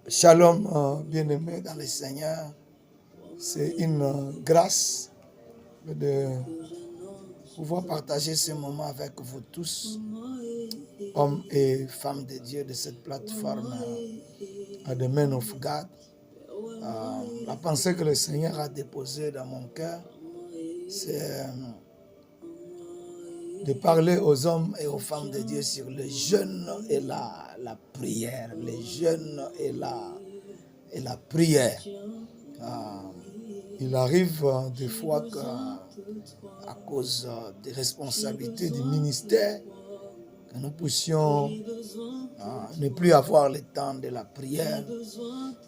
Shalom, bien-aimés dans le Seigneur. C'est une grâce de pouvoir partager ce moment avec vous tous, hommes et femmes de Dieu de cette plateforme The Men of God. La pensée que le Seigneur a déposée dans mon cœur, c'est de parler aux hommes et aux femmes de Dieu sur le jeûne et la prière. Le jeûne et la prière. Il arrive des fois qu'à cause des responsabilités du ministère, que nous puissions ne plus avoir le temps de la prière,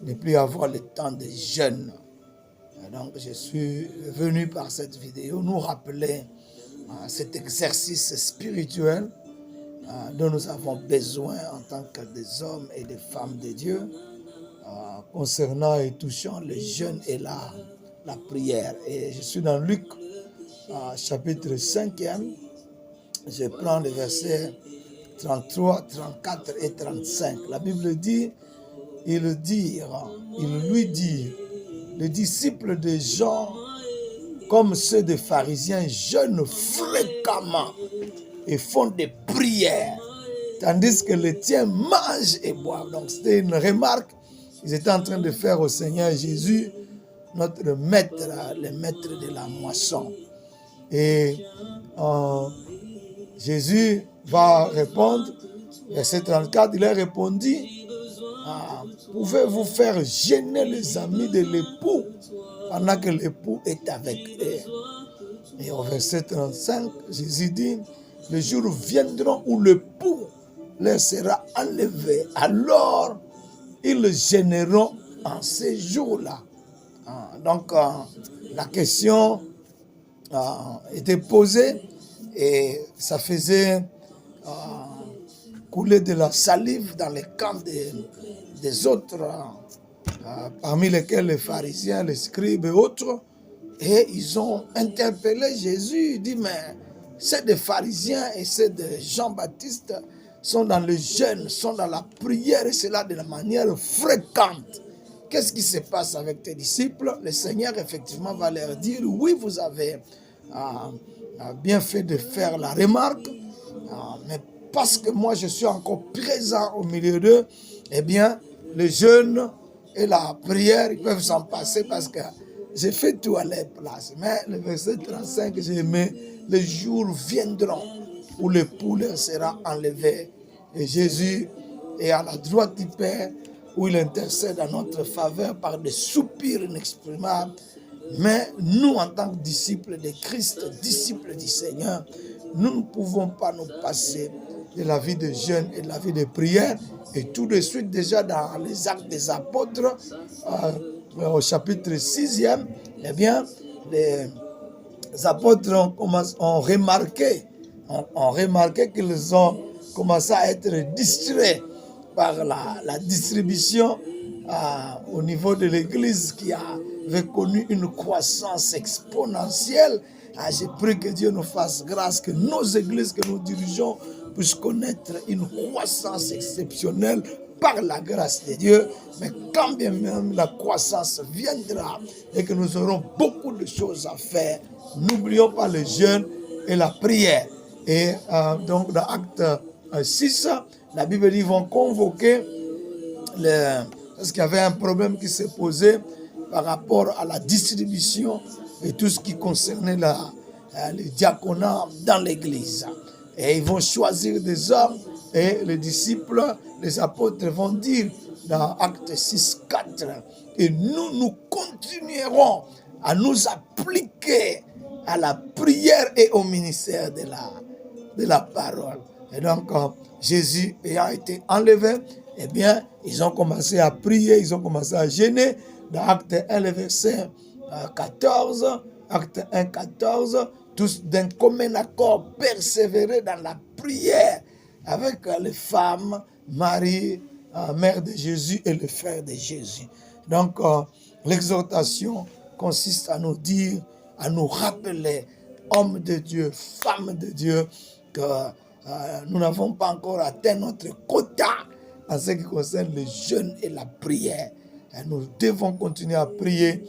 ne plus avoir le temps de jeûne. Et donc je suis venu par cette vidéo nous rappeler cet exercice spirituel dont nous avons besoin en tant que des hommes et des femmes de Dieu concernant et touchant le jeûne et la prière. Et je suis dans Luc chapitre 5e. Je prends les versets 33, 34 et 35. La Bible dit, ils lui dirent, les disciples de Jean, comme ceux des pharisiens, jeûnent fréquemment et font des prières, tandis que les tiens mangent et boivent. Donc c'était une remarque qu'ils étaient en train de faire au Seigneur Jésus, notre maître, le maître de la moisson. Et Jésus va répondre, verset 34, il a répondu, pouvez-vous faire gêner les amis de l'époux pendant que l'époux est avec eux? Et au verset 35, Jésus dit, les jours viendront où l'époux leur sera enlevé, alors ils gêneront en ces jours-là. Donc la question était posée et ça faisait couler de la salive dans les camps des autres, parmi lesquels les pharisiens, les scribes et autres. Et ils ont interpellé Jésus. Il dit, mais ceux des pharisiens et ceux de Jean-Baptiste sont dans le jeûne, sont dans la prière, et cela de la manière fréquente. Qu'est-ce qui se passe avec tes disciples? Le Seigneur, effectivement, va leur dire, oui, vous avez bien fait de faire la remarque, mais parce que moi, je suis encore présent au milieu d'eux, eh bien, le jeûne et la prière, ils peuvent s'en passer parce que j'ai fait tout à leur place. Mais le verset 35, j'ai aimé, les jours viendront où l'époux leur sera enlevé. Et Jésus est à la droite du Père, où il intercède en notre faveur par des soupirs inexprimables. Mais nous, en tant que disciples de Christ, disciples du Seigneur, nous ne pouvons pas nous passer de la vie de jeûne et de la vie de prière. Et tout de suite, déjà dans les Actes des Apôtres, au chapitre 6e, eh bien, les apôtres ont remarqué qu'ils ont commencé à être distraits par la distribution au niveau de l'Église qui avait connu une croissance exponentielle. J'ai pris que Dieu nous fasse grâce, que nos églises que nous dirigeons puissent connaître une croissance exceptionnelle par la grâce de Dieu. Mais quand bien même la croissance viendra et que nous aurons beaucoup de choses à faire, n'oublions pas le jeûne et la prière. Et donc dans Acte 6, la Bible dit qu'ils vont convoquer parce qu'il y avait un problème qui s'est posé par rapport à la distribution et tout ce qui concernait le diaconat dans l'église. Et ils vont choisir des hommes et les disciples, les apôtres vont dire dans Acte 6, 4, et nous continuerons à nous appliquer à la prière et au ministère de la parole. Et donc, Jésus ayant été enlevé, eh bien, ils ont commencé à prier, ils ont commencé à jeûner. Dans Acte 1, le verset 14, Acte 1, 14, tous d'un commun accord persévérer dans la prière avec les femmes, Marie, mère de Jésus et le frère de Jésus. Donc, l'exhortation consiste à nous dire, à nous rappeler, hommes de Dieu, femmes de Dieu, que nous n'avons pas encore atteint notre quota en ce qui concerne le jeûne et la prière. Et nous devons continuer à prier,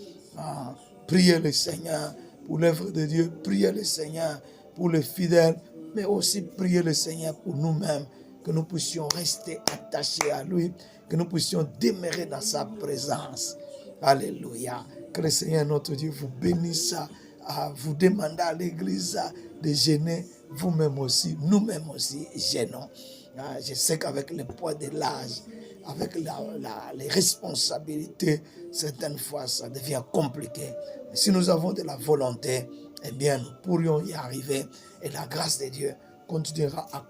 prier le Seigneur pour l'œuvre de Dieu, prier le Seigneur pour les fidèles, mais aussi prier le Seigneur pour nous-mêmes, que nous puissions rester attachés à lui, que nous puissions demeurer dans sa présence. Alléluia. Que le Seigneur notre Dieu vous bénisse, vous demandez à l'église de jeûner, vous-même aussi, nous-mêmes aussi jeûnons. Je sais qu'avec le poids de l'âge, avec les responsabilités, certaines fois ça devient compliqué. Mais si nous avons de la volonté, eh bien nous pourrions y arriver et la grâce de Dieu continuera à